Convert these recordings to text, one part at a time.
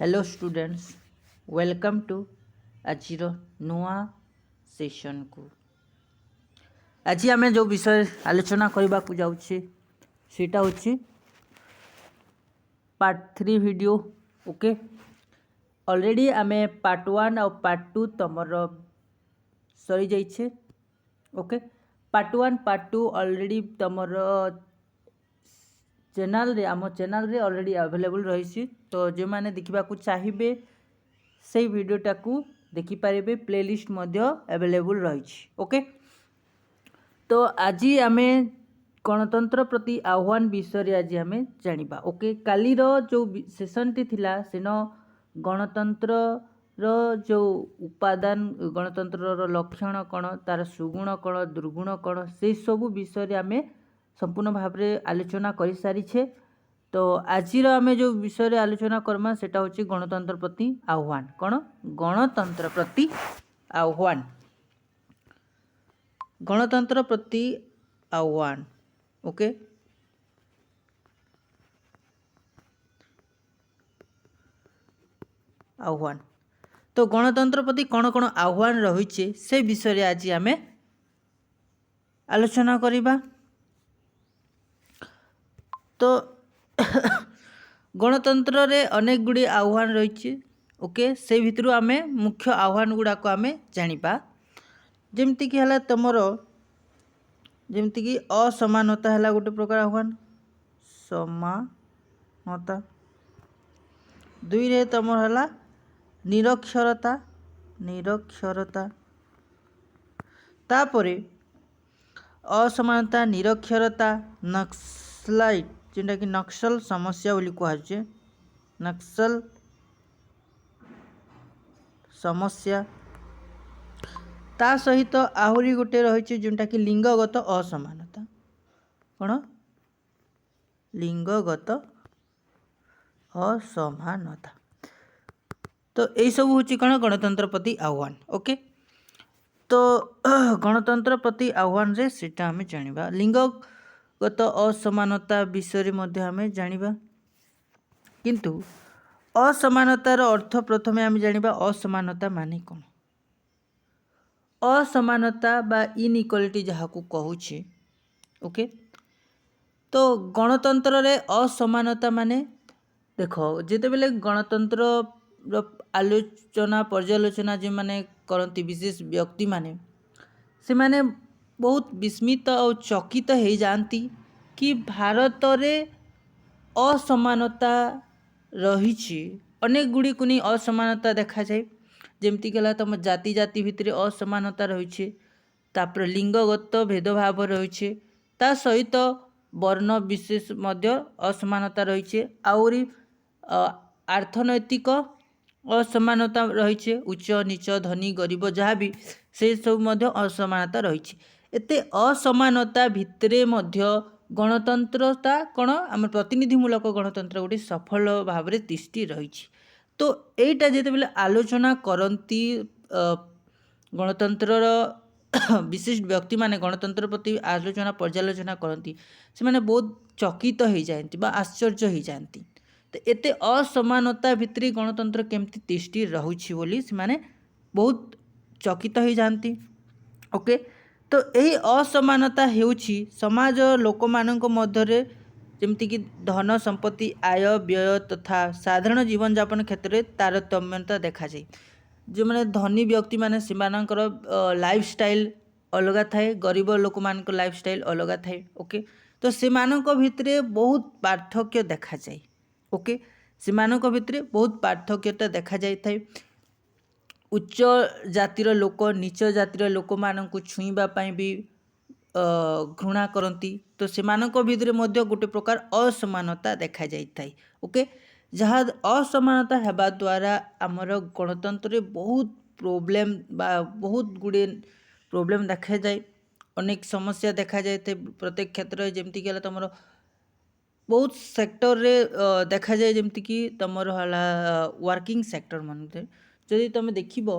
Hello students welcome to आज नुआ session को आज आम जो विषय आलोचना करने को जाऊँचे सेटा हूँ पार्ट 3 वीडियो। ओके ऑलरेडी आम पार्ट 1 और पार्ट 2 तुमर सरी जाइए। ओके पार्ट 1 पार्ट 2 ऑलरेडी तुमर चैनल रे आम चैनल रे ऑलरेडी अवेलेबल रही। तो जो मैंने देखा चाहिए से वीडियोटा को देखिपारे प्लेलिस्ट अवेलेबल रही। ओके तो आज आम गणतंत्र प्रति आह्वान विषय आज आम जाना। ओके कालीर जो सेशन टी थिला सेन गणतंत्र जो उपादान गणतंत्र लक्षण कौन तार सुगुण कौन दुर्गुण कौन से सबू विषय आम संपूर्ण भाव में आलोचना कर सारीछे। तो आज आम जो विषय आलोचना करमा सेटा होची गणतंत्र प्रति आह्वान। कौन गणतंत्र प्रति आह्वान गणतंत्र प्रति आह्वान। ओके आह्वान तो गणतंत्र प्रति कौन कौन आह्वान रही से विषय आज आम आलोचना करिबा। तो गणतंत्र रे अनेक गुड़ी आह्वान रही। ओके से भितर आम मुख्य आह्वान गुड़ाक आम जानिबा। जेमती कि हला तमरो जेमती कि असमानता है गोटे प्रकार आह्वान समानता। दुई रे तमर हला निरक्षरता निरक्षरता तापरे असमानता निरक्षरता नक्सलाइट जेनटा कि नक्सल समस्या बोली कहुचे नक्सल समस्या ता सहित आहरी गोटे रही जोटा कि लिंगगत असमानता। कौन लिंगगत असमानता। तो यही सब हूँ कौन गणतंत्र प्रति आह्वान। ओके तो गणतंत्र प्रति आह्वान रे सेटा आम जानिबा। लिंगगत असमानता विषय में आम जानिबा किंतु असमानतार अर्थ प्रथमे आम जानिबा असमानता माने कौन। असमानता बा इनइक्वालिटी जहाँ को कहूचे। ओके तो गणतंत्र रे असमानता माने देख जिते बेले गणतंत्र आलोचना पर्यालोचना जो माने करती विशेष व्यक्ति माने से माने बहुत विस्मित और चकित हो जाती कि भारत रे असमानता रही। अनेक गुड़ी को नहीं असमानता देखा जाए। जेमती गला तुम जाति जाति भितर असमानता रही तापर लिंगगत भेदभाव रही ता सहित वर्ण विशेष मध्य असमानता रही आउरी आर्थनैतिक असमानता रही उच्च नीच धनी गरीब जहाँ भी से सब मध्य असमानता रही। एते असमानता भितरे मध्य गणतंत्रता कौन आम प्रतिनिधिमूलक गणतंत्र गोटे सफल भाव में तिष्टि रही। तो यहीटा जिते बेले आलोचना करती गणतंत्र विशिष्ट व्यक्ति माने गणतंत्र प्रति आलोचना पर्यालोचना करती से माने बहुत चकित हो जाती बा आश्चर्य हो जाती। तो एते असमानता भितर गणतंत्र केमती तिष्टि रहुछि बोली से माने बहुत चकित हो जाती। ओके तो यही असमानता हेउछि समाज लोक मानक मध्यरे जेमती कि धन संपत्ति आय व्यय तथा साधारण जीवन यापन क्षेत्र में तारतम्यता देखा जाए। जो मैंने धनी व्यक्ति माने सेमानकर लाइफस्टाइल अलग थाए गरीब लोक मान लाइफस्टाइल अलग थाए। ओके तो सेमानक भितरे बहुत पार्थक्य देखा जाए। ओके सेमानक भितरे बहुत पार्थक्यता देखा जाए थाए। उच्च जातिर लोक नीच जातिर लोक मानक छुईबा पाई भी घृणा करती। तो सेमानक भितरे मध्य गोटे प्रकार असमानता देखा जाए थाए। ओके जहाँ असमानता हेबा द्वारा आमर गणतंत्र बहुत प्रोब्लेम बा बहुत गुड़े प्रोब्लेम देखा जाए। अनेक समस्या देखा जाए थे प्रत्येक क्षेत्र जमती कि तुम बहुत सेक्टर रे देखा जाए जमती कि तुम है वर्किंग सेक्टर मन जदि तुम देखिब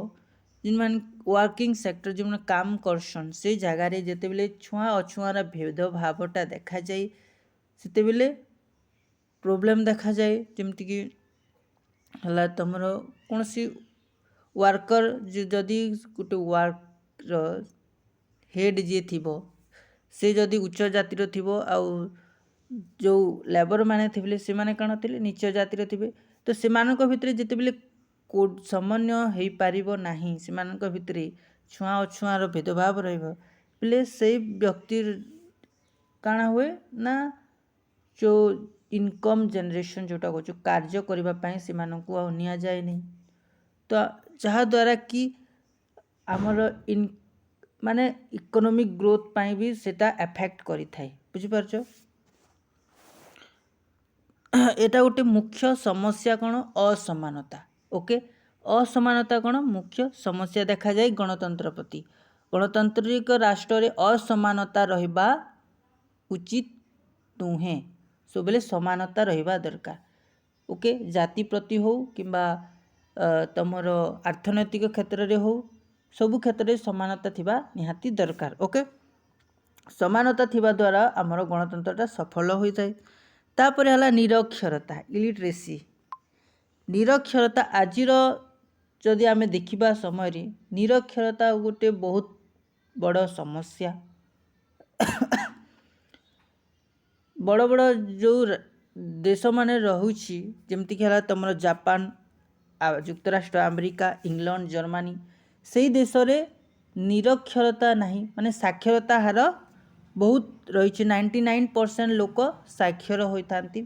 जिन मान वर्किंग सेक्टर जो मैंने काम करसन से जगार जिते बेले छुआ अछुआर भेदभावटा देखा जाए सेते बेले प्रोब्लेम देखा जाए। जमती कि ହେଲା ତୁମର କୌଣସି ୱାର୍କର ଯଦି ଗୋଟେ ୱାର୍କର ହେଡ୍ ଯିଏ ଥିବ ସେ ଯଦି ଉଚ୍ଚ ଜାତିର ଥିବ ଆଉ ଯେଉଁ ଲେବର ମାନେ ଥିବେ ସେମାନେ କ'ଣ ଥିଲେ ନିଚ ଜାତିର ଥିବେ, ତ ସେମାନଙ୍କ ଭିତରେ ଯେତେବେଳେ ସମନ୍ୱୟ ହେଇପାରିବ ନାହିଁ, ସେମାନଙ୍କ ଭିତରେ ଛୁଆଁ ଅଛୁଆଁର ଭେଦଭାବ ରହିବ ବୋଲେ ସେଇ ବ୍ୟକ୍ତି କାଣା ହୁଏ ନା ଯେଉଁ ଇନକମ୍ ଜେନେରେସନ୍ ଯେଉଁଟା କହୁଛୁ କାର୍ଯ୍ୟ କରିବା ପାଇଁ ସେମାନଙ୍କୁ ଆଉ ନିଆଯାଏନି। ତ ଯାହାଦ୍ୱାରା କି ଆମର ମାନେ ଇକୋନୋମିକ୍ ଗ୍ରୋଥ୍ ପାଇଁ ବି ସେଇଟା ଏଫେକ୍ଟ କରିଥାଏ। ବୁଝିପାରୁଛ? ଏଇଟା ଗୋଟେ ମୁଖ୍ୟ ସମସ୍ୟା କ'ଣ? ଅସମାନତା। ଓକେ, ଅସମାନତା କ'ଣ ମୁଖ୍ୟ ସମସ୍ୟା ଦେଖାଯାଏ ଗଣତନ୍ତ୍ର ପ୍ରତି। ଗଣତାନ୍ତ୍ରିକ ରାଷ୍ଟ୍ରରେ ଅସମାନତା ରହିବା ଉଚିତ ନୁହେଁ, ସବୁବେଳେ ସମାନତା ରହିବା ଦରକାର। ଓକେ, ଜାତି ପ୍ରତି ହଉ କିମ୍ବା ତୁମର ଅର୍ଥନୈତିକ କ୍ଷେତ୍ରରେ ହଉ, ସବୁ କ୍ଷେତ୍ରରେ ସମାନତା ଥିବା ନିହାତି ଦରକାର। ଓକେ, ସମାନତା ଥିବା ଦ୍ୱାରା ଆମର ଗଣତନ୍ତ୍ରଟା ସଫଳ ହୋଇଥାଏ। ତାପରେ ହେଲା ନିରକ୍ଷରତା, ଇଲିଟ୍ରେସି। ନିରକ୍ଷରତା ଆଜିର ଯଦି ଆମେ ଦେଖିବା ସମୟରେ ନିରକ୍ଷରତା ଗୋଟେ ବହୁତ ବଡ଼ ସମସ୍ୟା। ବଡ଼ ବଡ଼ ଯେଉଁ ଦେଶମାନେ ରହୁଛି ଯେମିତିକି ହେଲା ତୁମର ଜାପାନ, ଯୁକ୍ତରାଷ୍ଟ୍ର ଆମେରିକା, ଇଂଲଣ୍ଡ, ଜର୍ମାନୀ, ସେଇ ଦେଶରେ ନିରକ୍ଷରତା ନାହିଁ, ମାନେ ସାକ୍ଷରତା ହାର ବହୁତ ରହିଛି। 99% ଲୋକ ସାକ୍ଷର ହୋଇଥାନ୍ତି।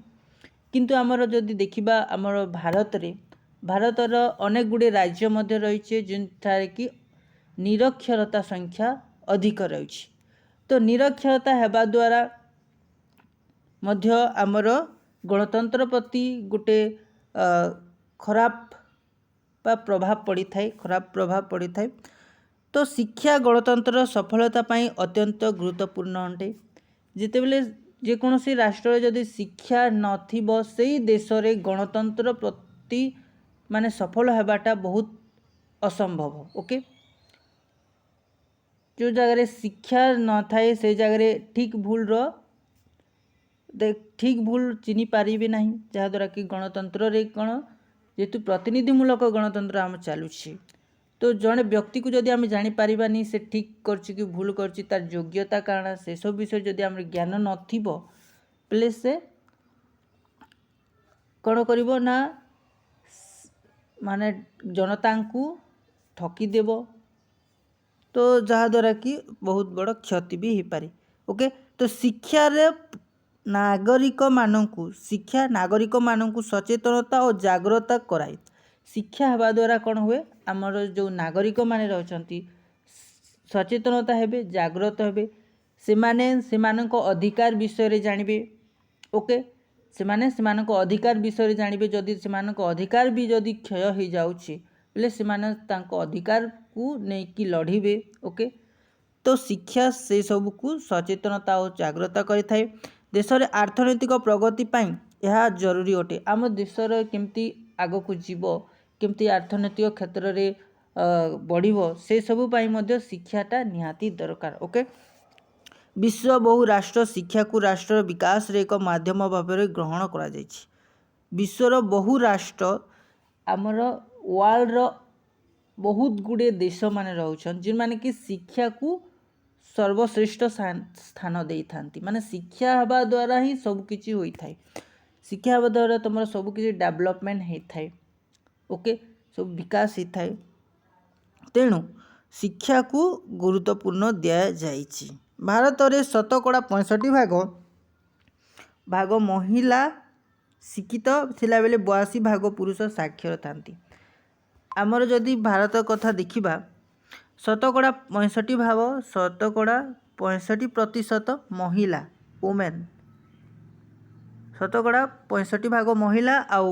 କିନ୍ତୁ ଆମର ଯଦି ଦେଖିବା ଆମର ଭାରତର ଅନେକ ଗୁଡ଼ିଏ ରାଜ୍ୟ ମଧ୍ୟ ରହିଛି ଯେଉଁଠାରେ କି ନିରକ୍ଷରତା ସଂଖ୍ୟା ଅଧିକ ରହିଛି। ତ ନିରକ୍ଷରତା ହେବା ଦ୍ୱାରା ମଧ୍ୟ ଆମର ଗଣତନ୍ତ୍ର ପ୍ରତି ଗୋଟେ ଖରାପ ପ୍ରଭାବ ପଡ଼ିଥାଏ। ତ ଶିକ୍ଷା ଗଣତନ୍ତ୍ରର ସଫଳତା ପାଇଁ ଅତ୍ୟନ୍ତ ଗୁରୁତ୍ୱପୂର୍ଣ୍ଣ ଅଟେ। ଯେତେବେଳେ ଯେକୌଣସି ରାଷ୍ଟ୍ରରେ ଯଦି ଶିକ୍ଷା ନଥିବ ସେଇ ଦେଶରେ ଗଣତନ୍ତ୍ର ପ୍ରତି ମାନେ ସଫଳ ହେବାଟା ବହୁତ ଅସମ୍ଭବ। ଓକେ, ଯେଉଁ ଜାଗାରେ ଶିକ୍ଷା ନଥାଏ ସେଇ ଜାଗାରେ ଠିକ୍ ଭୁଲ ଚିହ୍ନି ପାରିବେ ନାହିଁ, ଯାହାଦ୍ୱାରା କି ଗଣତନ୍ତ୍ରରେ କ'ଣ ଯେହେତୁ ପ୍ରତିନିଧିମୂଳକ ଗଣତନ୍ତ୍ର ଆମ ଚାଲୁଛି, ତ ଜଣେ ବ୍ୟକ୍ତିକୁ ଯଦି ଆମେ ଜାଣିପାରିବାନି ସେ ଠିକ୍ କରୁଛି କି ଭୁଲ କରୁଛି, ତାର ଯୋଗ୍ୟତା କାରଣ, ସେସବୁ ବିଷୟରେ ଯଦି ଆମର ଜ୍ଞାନ ନଥିବ ବୋଲେ ସେ କ'ଣ କରିବ ନା ମାନେ ଜନତାଙ୍କୁ ଠକିଦେବ, ତ ଯାହାଦ୍ୱାରା କି ବହୁତ ବଡ଼ କ୍ଷତି ବି ହେଇପାରେ। ଓକେ, ତ ଶିକ୍ଷା ନାଗରିକମାନଙ୍କୁ ସଚେତନତା ଓ ଜାଗ୍ରତ କରାଏ। ଶିକ୍ଷା ହେବା ଦ୍ୱାରା କ'ଣ ହୁଏ, ଆମର ଯେଉଁ ନାଗରିକମାନେ ରହିଛନ୍ତି ସଚେତନତା ହେବେ, ଜାଗ୍ରତ ହେବେ, ସେମାନେ ସେମାନଙ୍କ ଅଧିକାର ବିଷୟରେ ଜାଣିବେ। ଓକେ, ସେମାନେ ସେମାନଙ୍କ ଅଧିକାର ବିଷୟରେ ଜାଣିବେ। ଯଦି ସେମାନଙ୍କ ଅଧିକାର ବି ଯଦି କ୍ଷୟ ହେଇଯାଉଛି ବୋଲେ ସେମାନେ ତାଙ୍କ ଅଧିକାରକୁ ନେଇକି ଲଢ଼ିବେ। ଓକେ, ତ ଶିକ୍ଷା ସେସବୁକୁ ସଚେତନତା ଓ ଜାଗ୍ରତ କରିଥାଏ। ଦେଶରେ ଅର୍ଥନୈତିକ ପ୍ରଗତି ପାଇଁ ଏହା ଜରୁରୀ ଅଟେ। ଆମ ଦେଶର କେମିତି ଆଗକୁ ଯିବ, କେମିତି ଅର୍ଥନୈତିକ କ୍ଷେତ୍ରରେ ବଢ଼ିବ, ସେସବୁ ପାଇଁ ମଧ୍ୟ ଶିକ୍ଷାଟା ନିହାତି ଦରକାର। ଓକେ, ବିଶ୍ୱ ବହୁ ରାଷ୍ଟ୍ର ଶିକ୍ଷାକୁ ରାଷ୍ଟ୍ରର ବିକାଶରେ ଏକ ମାଧ୍ୟମ ଭାବରେ ଗ୍ରହଣ କରାଯାଇଛି। ବିଶ୍ୱର ବହୁ ରାଷ୍ଟ୍ର, ଆମର ୱାର୍ଲଡର ବହୁତ ଗୁଡ଼ିଏ ଦେଶମାନେ ରହୁଛନ୍ତି ଯେଉଁମାନେ କି ଶିକ୍ଷାକୁ ସର୍ବଶ୍ରେଷ୍ଠ ସ୍ଥାନ ଦେଇଥାନ୍ତି। ମାନେ ଶିକ୍ଷା ହେବା ଦ୍ୱାରା ହିଁ ସବୁକିଛି ହୋଇଥାଏ। ଶିକ୍ଷା ହେବା ଦ୍ୱାରା ତୁମର ସବୁକିଛି ଡେଭଲପମେଣ୍ଟ ହେଇଥାଏ। ଓକେ, ସବୁ ବିକାଶ ହେଇଥାଏ। ତେଣୁ ଶିକ୍ଷାକୁ ଗୁରୁତ୍ୱପୂର୍ଣ୍ଣ ଦିଆଯାଇଛି। ଭାରତରେ ଶତକଡ଼ା 65% ମହିଳା ଶିକ୍ଷିତ ଥିଲାବେଳେ 82% ପୁରୁଷ ସାକ୍ଷର ଥାନ୍ତି। ଆମର ଯଦି ଭାରତ କଥା ଦେଖିବା ଶତକଡ଼ା 65% ମହିଳା, ଓମେନ୍, ଶତକଡ଼ା 65% ମହିଳା ଆଉ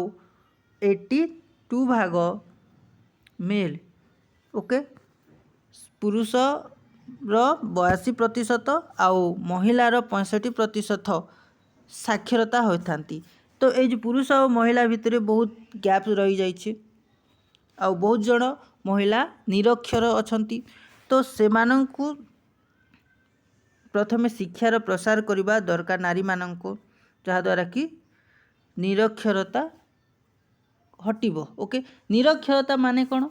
82% ମେଲ୍। ଓକେ, ପୁରୁଷର 82% ଆଉ ମହିଳାର 65% ସାକ୍ଷରତା ହୋଇଥାନ୍ତି। ତ ଏଇ ଯେଉଁ ପୁରୁଷ ଆଉ ମହିଳା ଭିତରେ ବହୁତ ଗ୍ୟାପ୍ ରହିଯାଇଛି ଆଉ ବହୁତ ଜଣ ମହିଳା ନିରକ୍ଷର ଅଛନ୍ତି। ତ ସେମାନଙ୍କୁ ପ୍ରଥମେ ଶିକ୍ଷାର ପ୍ରସାର କରିବା ଦରକାର ନାରୀମାନଙ୍କୁ, ଯାହାଦ୍ୱାରା କି ନିରକ୍ଷରତା हटिबो। ओके, निरक्षरता माने कौन?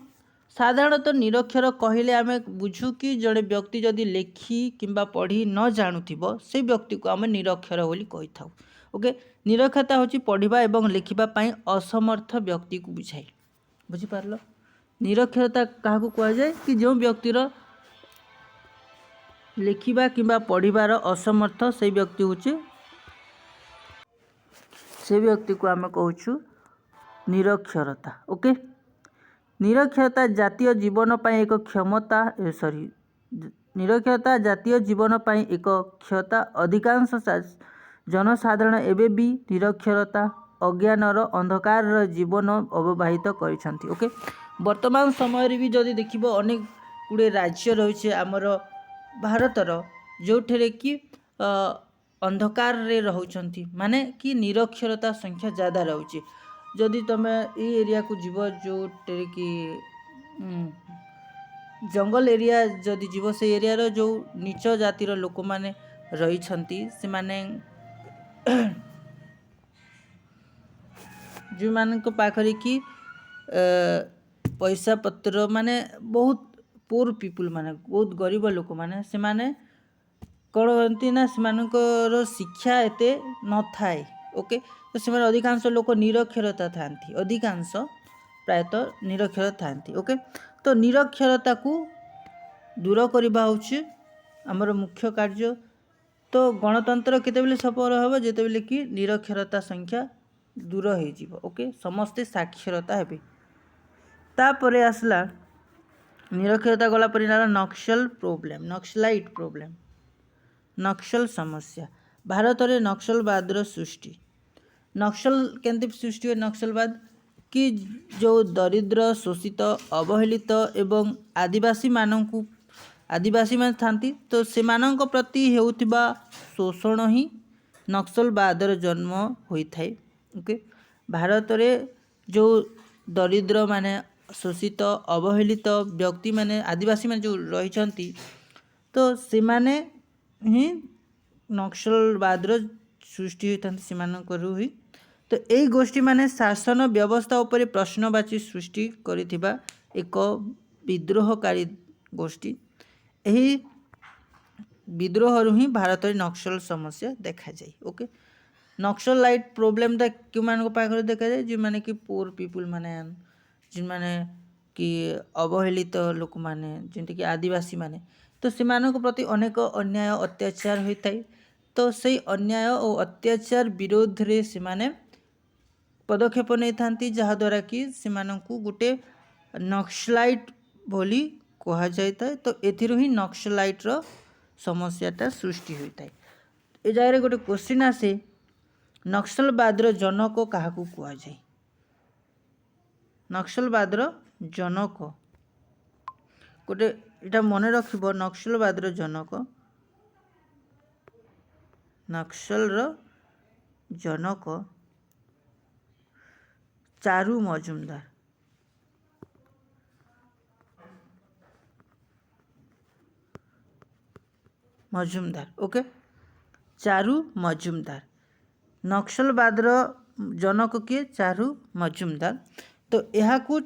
साधारणतः निरक्षर कहले आम बुझू कि जड़े व्यक्ति जदि लेखि किंबा पढ़ी न जानुथिबो से व्यक्ति को आम निरक्षर बोली कहि थाउ। ओके, निरक्षरता होची पढ़िबा एवं लिखिबा पई असमर्थ व्यक्ति को बुझाई। बुझी पारलो? निरक्षरता काहाकू कहा जाए कि जो व्यक्तिर लिखिबा किंबा पढ़िबार असमर्थ से व्यक्ति होचे, से व्यक्ति को आम कहूँ निरक्षरता। ओके, निरक्षरता जातीय जीवन पाई एक क्षमता सॉरी निरक्षरता जातीय जीवन पाई एक क्षमता। अधिकांश जनसाधारण एबे भी निरक्षरता अज्ञानर अंधकार जीवन अवबाहित करिसंती। ओके, वर्तमान समय भी जदि देखिबो अनेक गुड़े राज्य रही आमर भारतर जो कि अंधकार रे रहउचंती, माने कि निरक्षरता संख्या ज़्यादा रहुची। जदि तुम ये एरिया को जीव जो कि जंगल एरिया जदि जीव से एरिया रो जो नीच जातिर लोक माने रही से माने जो मान पाखरे कि पैसा पत्र माने बहुत पुअर पीपुल माने बहुत गरीब लोक माने से माने कौन करती ना से शिक्षा एते न थाए। ओके, तो से अधिकांश लोक निरक्षरता थांती, अधिकांश प्रायतः निरक्षर थांती। ओके, तो निरक्षरता को दूर करवा होची आमर मुख्य कार्य। तो गणतंत्र केतेबेले सफल हम जितेबेले कि निरक्षरता संख्या दूर हो जीवो। ओके, समस्ते साक्षरता हेबे। तापरे आसला निरक्षरता गला पर नक्सल प्रोब्लेम, नक्सलाइट प्रोब्लेम, नक्सल समस्या। भारत में नक्सलवाद सृष्टि। नक्सल केंति सृष्टि हुए? नक्सलवाद कि जो दरिद्र शोषित अवहेलित एवं आदिवासी मानू आदिवासी मान थांती तो से मानक प्रति हेउथिबा शोषण ही नक्सलवादर जन्म होइथाय। ओके, भारत में जो दरिद्र माने शोषित अवहेलित व्यक्ति माने आदिवासी मान जो रही तो से माने ही नक्सलवादर सृष्टि होता ही। तो यही गोष्ठी माने शासन व्यवस्था उपर प्रश्नवाची सृष्टि करिथिबा एक विद्रोहकारी गोष्ठी। यही विद्रोह ही भारत में नक्सल समस्या देखा जाए। ओके, नक्सलाइट प्रोब्लेम क्यों मान पाखरे देखा जाए? जो माने कि पुअर पीपुल माने जिन माने कि अवहेलित लोक माने जेंति कि आदिवासी माने तो से प्रति अनेक अन्याय अत्याचार होता है। तो से अन्याय और अत्याचार विरोध रे से माने पदक्षेप नहीं थांती जहाद्वारा कि से गोटे नक्सलाइट बोली कहा जाता है। तो एथिरो ही नक्सलाइटर समस्याटा सृष्टि होता है। ए जगह गोटे क्वेश्चन आसे नक्सलवादर जनक क्या कह जाए? नक्सलवादर जनक गोटे इटा मन रखिब। नक्सलवादर जनक, नक्सलर जनक चारू मजुमदार। ओके, चारू मजुमदार नक्सलवादर जनक किए? चारू मजुमदार। तो यह को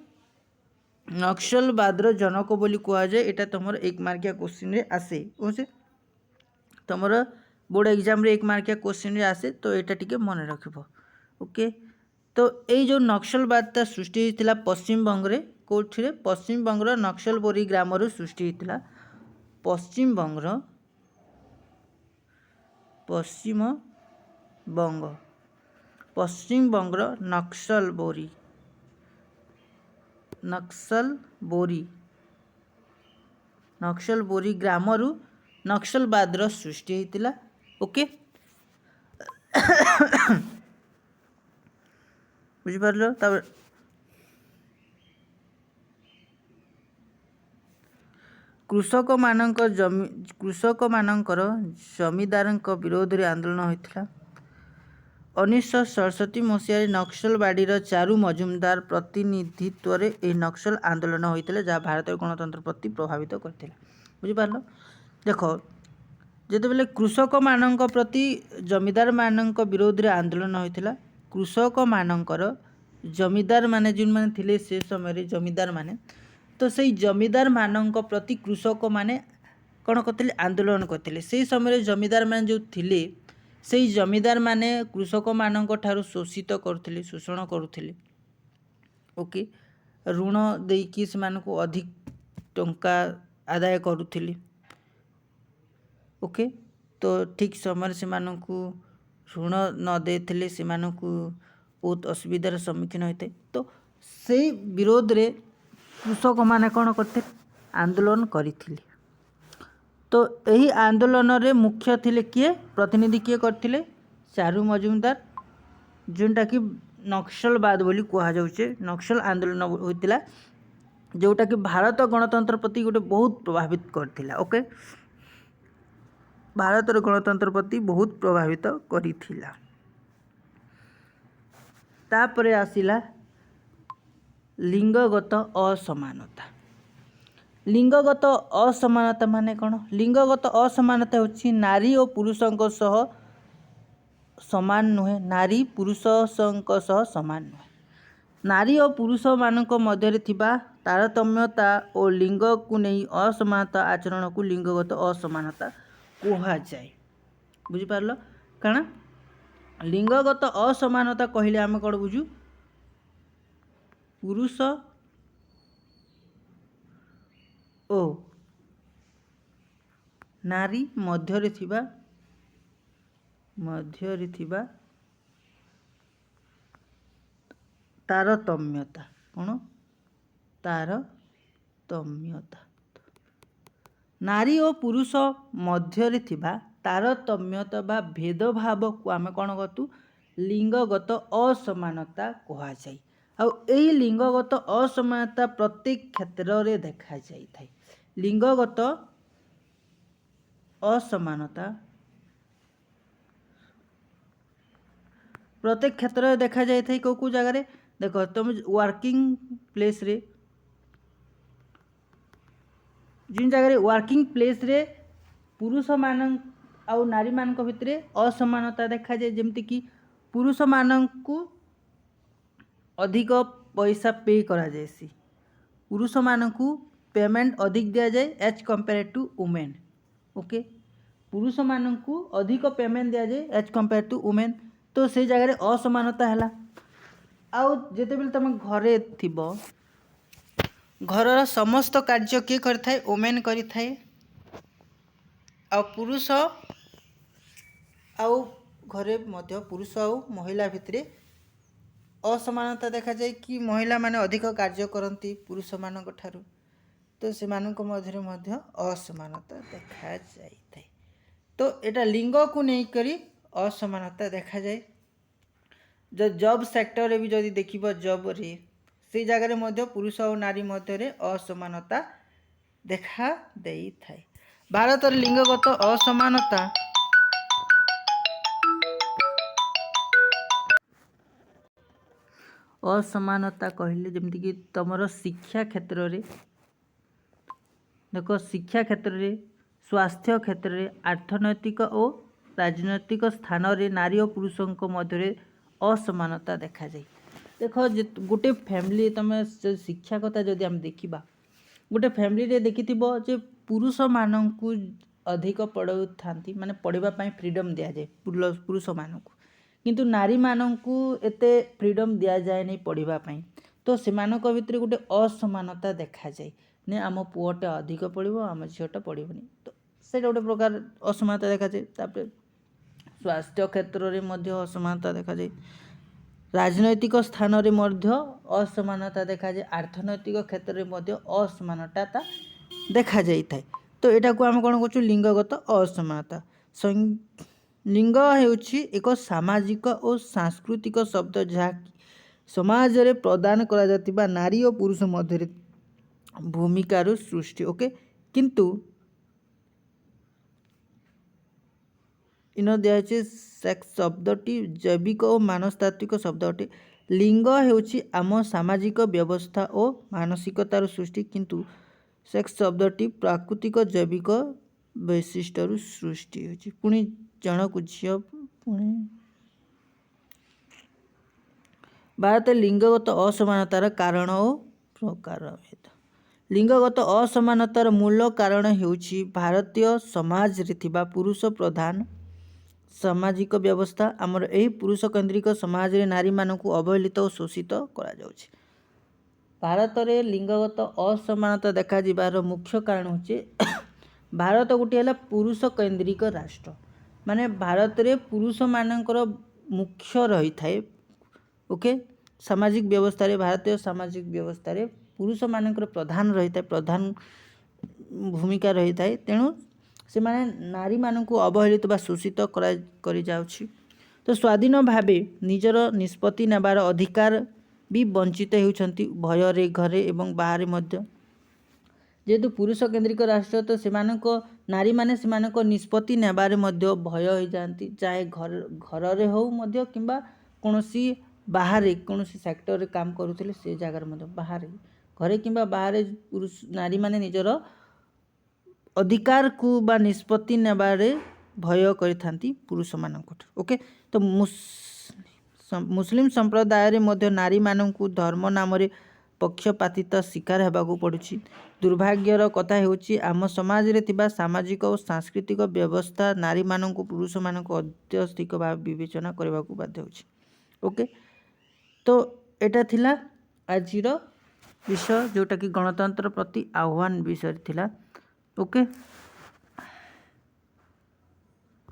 नक्सलवादर जनक बोली कह जाए। एटा तुम एक मार्किया क्वेश्चन रे आसे। ओके, तुम बोर्ड एग्जाम रे एक मार्किया क्वेश्चन रे आसे। तो यहाँ टिके मन रखिब। ओके, तो ये जो नक्सलवादटा सृष्टि होता पश्चिम बंग कौटे? पश्चिम बंगर नक्सलबोरी ग्राम सृष्टि होता। पश्चिम बंगर पश्चिम बंगर नक्सलबोरी ग्रामरू नक्सलवादर सृष्टि होता। ओके, बुझिपार? कृषक मानकर जमीदार विरोध में आंदोलन होता। 1967 मसीह नक्सलवाड़ी चारू मजुमदार प्रतिनिधित्व रे ए नक्सल आंदोलन होता जहाँ भारत गणतंत्र प्रति प्रभावित करता। बुझिपार? देख, जितेबाला कृषक मानक प्रति जमीदार मानक विरोध में आंदोलन होता, कृषक मानकर जमीदार माने जो माने थिले से समय जमीदार माने तो से जमीदार मानक प्रति कृषक माने कौन करते आंदोलन करते से समय जमीदार माने जो थिले से जमीदार माने कृषक मानक ठारू शोषित करुले शोषण करुले ओके ऋण देकी से मानक अधिक टंका आदाय करुले ओके तो ठीक समय से मानकू ऋण न देते से मानकू बहुत असुविधार सम्मुखीन होते तो से विरोध रे कृषक माने कौन करते आंदोलन करथिले तो यही आंदोलन रे मुख्य थिले किए प्रतिनिधि किए करथिले चारू मजुमदार जोटा कि नक्सलवाद बोली कहा जाउछे नक्सल आंदोलन होइतिला जोटा कि भारत गणतंत्र प्रति गोटे बहुत प्रभावित करथिला ओके भारत गणतंत्र प्रति बहुत प्रभावित करिथिला तापरे आसिला लिंगगत असमानता लिंगगत असमानता माने कौन लिंगगत असमानता होछि नारी और पुरुषों सह समान नुहे नारी पुरुषों सह समान नुहे नारी और पुरुष मानक मध्य थिबा तारतम्यता और लिंग को नहीं असमानता आचरण को लिंगगत असमानता कहा जाए बुझी पारलो काना लिंगगत असमानता कहले आम कौन बुझू पुरुष ओ नारी मध्य थिबा तारतम्यता कौन तारतम्यता नारी और पुरुष मध्य थिबा तारतम्यता बा भेदभाव को आम कौन कतु लिंगगत असमानता कहा जाए आई लिंगगत असमानता प्रत्येक क्षेत्र में देखा जाए लिंगगत असमानता प्रत्येक क्षेत्र में देखा जाए कौ जगार देख तुम वर्किंग प्लेस रे जिन जगह वर्किंग प्लेस रे पुरुष मान आउ नारी मान भितर असमानता देखा जाए जमती कि पुरुष मान को अधिक पैसा पे करा जाएसी पुरुष मान को पेमेंट अधिक दिया जाए as compare to women okay पुरुष मान को अधिक पेमेंट दिया जाए एज कंपेयर टू वुमेन तो से जगह असमानता है आउ जिते बेले तुम घरे थिब घरर समस्त कार्य किए करथाए वुमेन करिथाए आ पुरुष आउ घरे मध्य पुरुष आउ महिला भितरे असमानता देखा जाए कि महिला माने अधिक कार्य करती पुरुष मानक ठारू तो से मानक मध्य मध्य असमानता देखा जाए तो एटा लिंग को नहीं करी असमानता देखा जाए जो जॉब सेक्टर रे भी जदि देखिबो जॉब रे से जगह मध्य पुरुष और नारी मध्य असमानता देखा देई थाए भारत लिंगगत असमानता असमानता कहले जमती कि तुमर शिक्षा क्षेत्र रे देख शिक्षा क्षेत्र रे स्वास्थ्य क्षेत्र रे अर्थनैतिक और राजनैतिक स्थान रे नारी और पुरुषों मध्य असमानता देखा जाए देख गोटे फैमिली तुम शिक्षा कथा जदि आम देखा गोटे फैमिली रे देखि जे पुरुष मानू अधिक पढ़ाऊ था माने पढ़ाई फ्रीडम दि जाए पुरुष मानू किंतु नारी मानू एते फ्रीडम दि जाए नहीं पढ़ाई तो से भितर गोटे असमानता देखा जाए ने आम पुओटे अधिक पढ़ो आम झीटा पढ़ोनी तो से गोटे प्रकार असमानता देखा जाए तापर स्वास्थ्य क्षेत्र में असमानता देखा जाए राजनैतिक स्थान रे मध्य असमानता देखा जाए अर्थनैतिक क्षेत्र में असमानता देखा जाए तो यहाँ को आम कौन कहूँ लिंगगत असमानता लिंग होउछि एक सामाजिक और सांस्कृतिक शब्द जहाँ समाज रे प्रदान करा जातिबा नारी और पुरुष मध्य भूमिकार सृष्टि ओके किंतु इन दिखाई सेक्स शब्दटी जैविक और मनस्तात्विक शब्द अटे लिंग होउछि आम सामाजिक व्यवस्था और मानसिकतार सृष्टि किंतु सेक्स शब्दटी प्राकृतिक जैविक वैशिष्ट्य सृष्टि होछि पुणी जन को झील पुणी ଭାରତରେ ଲିଙ୍ଗଗତ ଅସମାନତାର କାରଣ ଓ ପ୍ରକାରଭେଦ। ଲିଙ୍ଗଗତ ଅସମାନତାର ମୂଳ କାରଣ ହେଉଛି ଭାରତୀୟ ସମାଜରେ ଥିବା ପୁରୁଷ ପ୍ରଧାନ ସାମାଜିକ ବ୍ୟବସ୍ଥା। ଆମର ଏହି ପୁରୁଷ କେନ୍ଦ୍ରିକ ସମାଜରେ ନାରୀମାନଙ୍କୁ ଅବହେଳିତ ଓ ଶୋଷିତ କରାଯାଉଛି। ଭାରତରେ ଲିଙ୍ଗଗତ ଅସମାନତା ଦେଖାଯିବାର ମୁଖ୍ୟ କାରଣ ହେଉଛି ଭାରତ ଗୋଟିଏ ହେଲା ପୁରୁଷ କେନ୍ଦ୍ରିକ ରାଷ୍ଟ୍ର। ମାନେ ଭାରତରେ ପୁରୁଷମାନଙ୍କର ମୁଖ୍ୟ ରହିଥାଏ। ଓକେ, ସାମାଜିକ ବ୍ୟବସ୍ଥାରେ ଭାରତୀୟ ସାମାଜିକ ବ୍ୟବସ୍ଥାରେ ପୁରୁଷମାନଙ୍କର ପ୍ରଧାନ ରହିଥାଏ, ପ୍ରଧାନ ଭୂମିକା ରହିଥାଏ। ତେଣୁ ସେମାନେ ନାରୀମାନଙ୍କୁ ଅବହେଳିତ ବା ଶୋଷିତ କରିଯାଉଛି। ତ ସ୍ୱାଧୀନ ଭାବେ ନିଜର ନିଷ୍ପତ୍ତି ନେବାର ଅଧିକାର ବି ବଞ୍ଚିତ ହେଉଛନ୍ତି ଭୟରେ, ଘରେ ଏବଂ ବାହାରେ ମଧ୍ୟ। ଯେହେତୁ ପୁରୁଷ କେନ୍ଦ୍ରିକ ରାଷ୍ଟ୍ର, ତ ନାରୀମାନେ ସେମାନଙ୍କ ନିଷ୍ପତ୍ତି ନେବାରେ ମଧ୍ୟ ଭୟ ହୋଇଯାଆନ୍ତି। ଚାହେ ଘରରେ ହେଉ ମଧ୍ୟ କିମ୍ବା କୌଣସି ବାହାରେ କୌଣସି ସେକ୍ଟରରେ କାମ କରୁଥିଲେ ସେ ଜାଗାରେ ମଧ୍ୟ, ବାହାରେ ଘରେ କିମ୍ବା ବାହାରେ ନାରୀମାନେ ନିଜର ଅଧିକାରକୁ ବା ନିଷ୍ପତ୍ତି ନେବାରେ ଭୟ କରିଥାନ୍ତି ପୁରୁଷମାନଙ୍କଠୁ। ଓକେ, ତ ମୁସଲିମ ସମ୍ପ୍ରଦାୟରେ ମଧ୍ୟ ନାରୀମାନଙ୍କୁ ଧର୍ମ ନାମରେ ପକ୍ଷପାତିତା ଶିକାର ହେବାକୁ ପଡ଼ୁଛି। ଦୁର୍ଭାଗ୍ୟର କଥା ହେଉଛି ଆମ ସମାଜରେ ଥିବା ସାମାଜିକ ଓ ସାଂସ୍କୃତିକ ବ୍ୟବସ୍ଥା ନାରୀମାନଙ୍କୁ ପୁରୁଷମାନଙ୍କୁ ଅତ୍ୟଧିକ ଭାବେ ବିବେଚନା କରିବାକୁ ବାଧ୍ୟ ହେଉଛି। ଓକେ, ତ ଏଇଟା ଥିଲା ଆଜିର ବିଷୟ, ଯେଉଁଟାକି ଗଣତନ୍ତ୍ର ପ୍ରତି ଆହ୍ୱାନ ବିଷୟରେ ଥିଲା। ଓକେ।